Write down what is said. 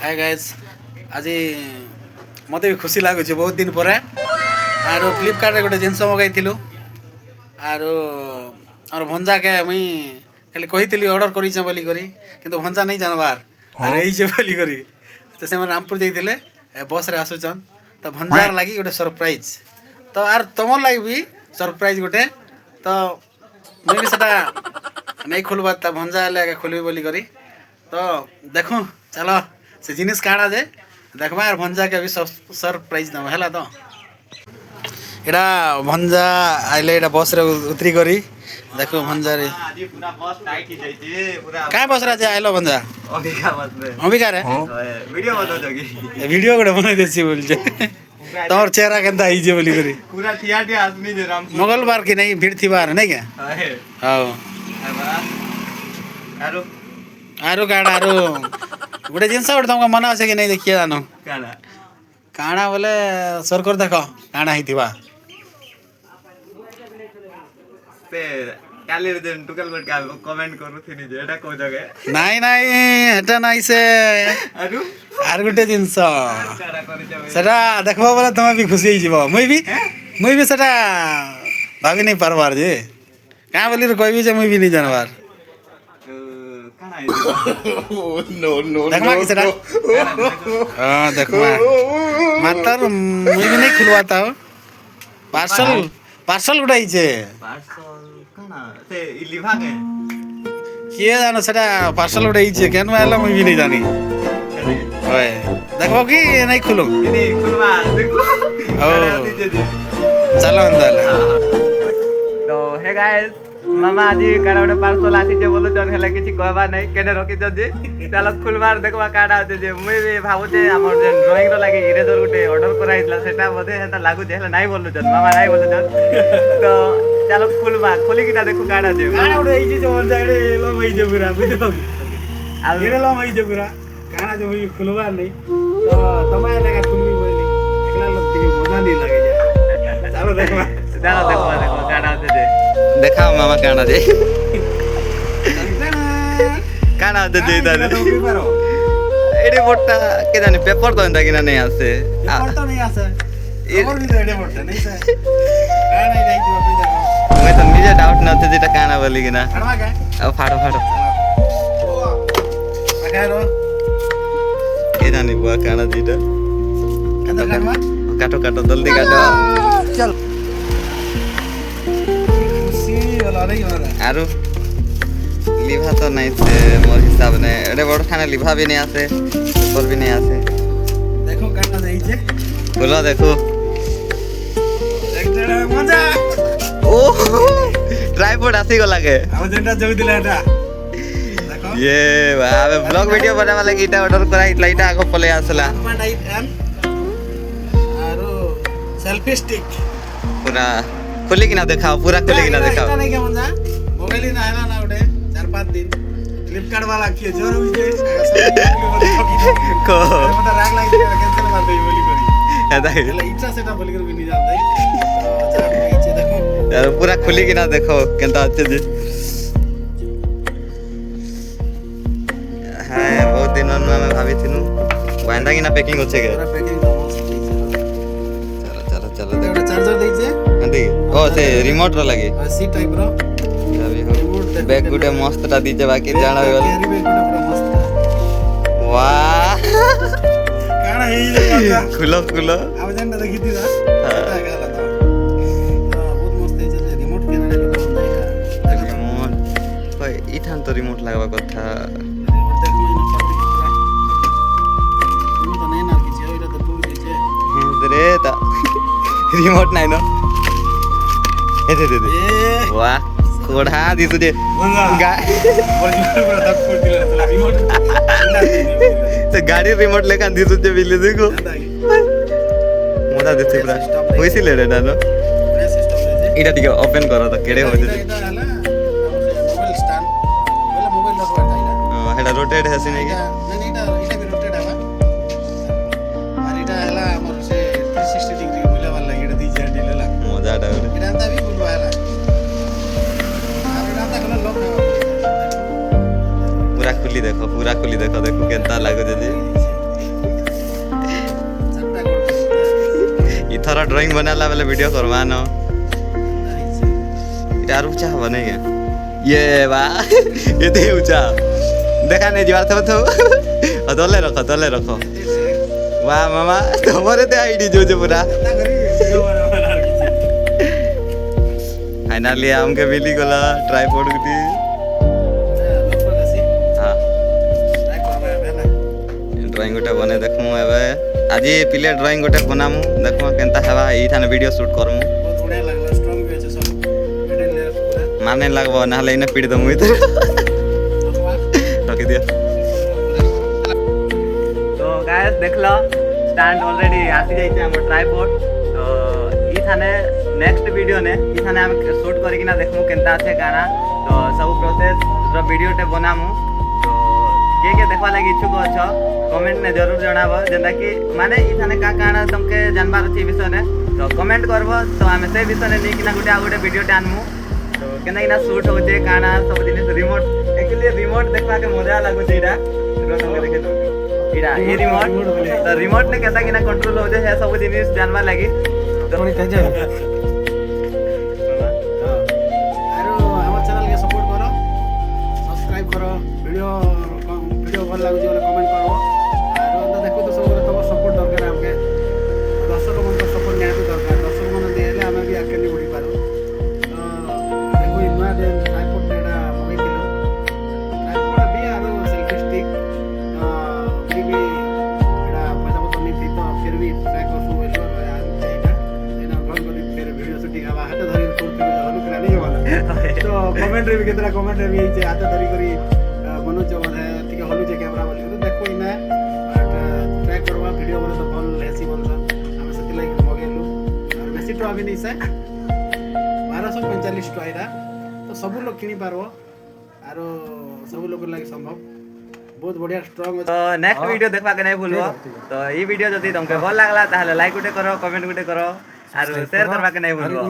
Hi guys आज मत भी खुशी लगुच बहुत दिन पर आर फ्लिपकार्ट गोटे जिनस मगाई आर आर भंजा के मुई खाली कही ऑर्डर कर भंजा नहीं जानबार आर यही तो से रामपुर जाते बस रे आसुचन तो भंजार लगी गोटे सरप्राइज तो आर तुम लगे भी सरप्राइज गोटे तो मुझे भी सेटा नहीं खोलबार भंजा खोलबी बोली तो देखो चलो से जिनिस काଣା जे देखबा यार भंजा के अभी सरप्राइज दम हैला तो एडा भंजा आइले एडा बस रे उतरी करी देखो भंजा रे आज पूरा बस टाइट ही जाई छे पूरा काय बस रे आइलो भंजा अंबिका बस रे अंबिका रे वीडियो बनो जगी वीडियो कोडे बनाई देसी बोल छे तोर चेहरा केनता आई जे बोली करी पूरा थियाटी आदमी जे राम मंगलवार की नहीं भीड़ थी बार नहीं क्या हां आरो आरो काड़ा आरो गोटे जिनस गोटे तुमको मना আছে कि नहीं देखिए जानो काना काଣା बोले सरकर देखो काଣା हिथिबा पे काले दिन टुकल बट का कमेंट करू थिनी जे एटा को जगह नहीं नहीं हेटा नहीं से आरो आर गोटे जिनस कारा करि जाबे सेटा देखबो बोले तुम भी खुशी हिजिबो मुई भी सेटा भाभी नहीं पारबार जे का बोली रे कोई भी जे मुई भी नहीं जानबार देखमा कि सेटा हां देखमा मातर मुई भी नहीं खुलवाता हो पार्सल पार्सल गुडाई छे पार्सल काना से लिभा के किए जानो सेटा पार्सल गुडाई छे केन आला मुई भी नहीं जानी ओए देखबो कि नहीं खुलो ini खुलवा देखो चलो अंदर तो हे गाइस मामा आज काड़ा गोटे पार्सल आसी जे बोलो जन हेला किछि कहबा नै केने रखि जे चलो खुलवार देखबा काड़ा होते जे मुई भी भाबुते हमर जे ड्राइंग रो लागे इरेजर गोटे ऑर्डर कराइतला सेटा बदे हेता लागु जे हेला नै बोललो जन मामा नै बोललो जन तो चलो खुलवा खोली किटा देखो काड़ा जे काड़ा उडे ई जे मन जाडे लो मई जे पूरा बुझलो आ गिरे लो मई जे पूरा काड़ा जो मुई खुलवा नहीं तो तमाय लगा खुलबी बोली एकला लोग के मजा नहीं लागे जा चलो देखबा देखो काड़ा होते जे देखा मामा काड़ा जे काड़ा होते जे दादा एडे बोटा के जाने पेपर तो एंता किना नहीं आसे पेपर तो नहीं आसे और भी तो एडे बोटा नहीं से काड़ा नहीं जाई तू अपनी देखो मैं तो निजे डाउट न थे जेटा काना बोली किना फड़वा के अब फाड़ो फाड़ो आगारो के जाने बुआ काना जीटा कतो काटवा काटो काटो जल्दी काटो चल खुशी वाला नहीं हो रहा आरो लिभा तो नहीं से मोर हिसाब ने एडे बड़ खाना लिभा भी नहीं आसे ऊपर भी नहीं आसे देखो काटा नहीं छे बोलो देखो देख जरा मजा ओ ट्राइपॉड आसी गला के अब जेंटा जोई दिला एटा देखो ये बाबे ब्लॉग वीडियो बनावा लागि इटा ऑर्डर कराई इटा आगो पले आसला टाइप एम आरो सेल्फी स्टिक पूरा खोली किना देखाओ पूरा खोली किना देखाओ नहीं क्या मजा मोबाइल ही ना है ना उठे 4-5 दिन फ्लिपकार्ट वाला किए जोर हुई जे को मतलब राग लाग गया कैंसिल मार दई बोली करी एदा એટલે ઈચ્છા સેટા બોલી કરી नहीं जानता तो जा नीचे देखो यार पूरा खोली किना देखो केनता अच्छे जे हाय बहुत दिन में भाभी थिनु वांदा किना पैकिंग होछे के पूरा पैकिंग तो मस्त चलो चलो चलो देखो चार्जर देई छे अंदी ओ से रिमोट रो लगी सी टाइप रो अभी हो बैग गुटे मस्त ता दीजे बाकी जाना होल कैरी बैग पूरा मस्त वाह काना हे जे मजा खुलो खुलो अब जेंटा देखि दिला सेटा गला तो बहुत मस्त है जे रिमोट के ना देखो रिमोट कोई इठान तो रिमोट लगवा कथा रिमोट देखो इन फट तो नहीं ना किछि ओइरा तो टूर दिछे रे ता रिमोट नाही नो ए दे ए वाह कोढ़ा दी तुझे मजा ओरिजिनल पूरा दब कर दिला तो रिमोट तो गाड़ी रिमोट लेकर दी तुझे बिल्ली देखो मोदा देते पूरा होइसी ले रे दानो इटा टिके ओपन करो तो केड़े हो जे এটা হলা মোবাইল স্ট্যান্ড বলে মোবাইল রাখবা তাইনা हेडा रोटेट है सिने के না এটা এটা বি রোটেট হবা আর এটা হলা আমার সে 360 ডিগ্রি বলে ভাল লাগে এটা দিছে দিলা मजा डाउर এটা আনতা বি বলবা হলা আর এটা আনতা কোন লক पूरा खुली देखो देखो केनता लागो जे ଭଲ ଡ୍ରଇଂ ବନାଲା ବେଲେ ଭିଡ଼ିଓ କରବା ନ ଏଟା ଆରୁ ଉଚା ହବ ନାଇଁ ଇଏ ବା ଏତେ ଉଚା ଦେଖା ନେଇ ଯିବାର ଥବ ତଲେ ରଖ वा मामा तुम्हारे ते आईडी जो पूरा फाइनली हमके मिली गला ट्राइपॉड गुटी हां ड्राइंग गोटे बने देखमु एबे आज पिले ड्राइंग गोटे बनामु देखमु केनता हेबा ई थाने वीडियो शूट करमु बहुत बढ़िया लागला स्ट्रांग भी है सब मिडिल लेयर पूरा माने लागबो नाले इने पीड़ दमु इधर रख दिया तो गाइस देख लो स्टैंड ऑलरेडी आसी जाइए हम ट्राइपॉड तो ई थाने नेक्स्ट वीडियो ने ई थाने हम शूट करके ना देखमु केनता আছে गाना तो सब प्रोसेस रो वीडियो टे बनामु तो के देखवा लागि इच्छुक अछ कमेंट में जरूर जणाबो जेंदा कि माने ई थाने का गाना तुमके जानबार अछि विषय ने तो कमेंट करबो तो हम से विषय ने नहीं कि ना गुटे वीडियो टे आनमु तो केना कि ना शूट हो जे गाना सब दिन रिमोट एक्चुअली रिमोट देखवा के मजा लागो छैरा तो तुमके देखे दो इरा ये रिमोट तो रिमोट ने कैसा कि ना कंट्रोल हो जाए सब जिनिस जानवा लागि तो थोड़ी तेज है आरो हमर चैनल के सपोर्ट करो सब्सक्राइब करो वीडियो भल लागु जे कमेंट करो आरो तो देखो तो सब तो सपोर्ट दरकार हमके दर्शक मन को सपोर्ट ने दरकार दर्शक मन देले हमें भी आके नहीं बढ़ी पारो तो देखो इनवा दे ट्राइपॉड नेडा मोबाइल दिलो ट्राइपॉड भी आरो सेल्फी स्टिक भी एडा पैसा पत्र नहीं थी तो फिर भी ट्राई कर सु वेलो यार एटा एना भल करी फिर वीडियो शूटिंग हवा हाथ धरी तो फिर हनु करा नहीं वाला तो कमेंट रे भी केतरा कमेंट रे भी जे हाथ धरी करी मनो जो है ठीक हनु जे कैमरा बोली तो देखो इना ट्राई करवा वीडियो बने तो भल लेसी बनसा हम सती लाइक मगेलु और बेसी तो अभी नहीं से 1245 टका तो सब लोग किनी पारबो आरो सब लोग लागि संभव बहुत बढ़िया स्ट्रांग तो नेक्स्ट वीडियो देखवा के नहीं भूलबो तो ई वीडियो जदी तुमके भल लागला ताहले लाइक गुटे करो कमेंट गुटे करो और शेयर करवा के नहीं भूलबो।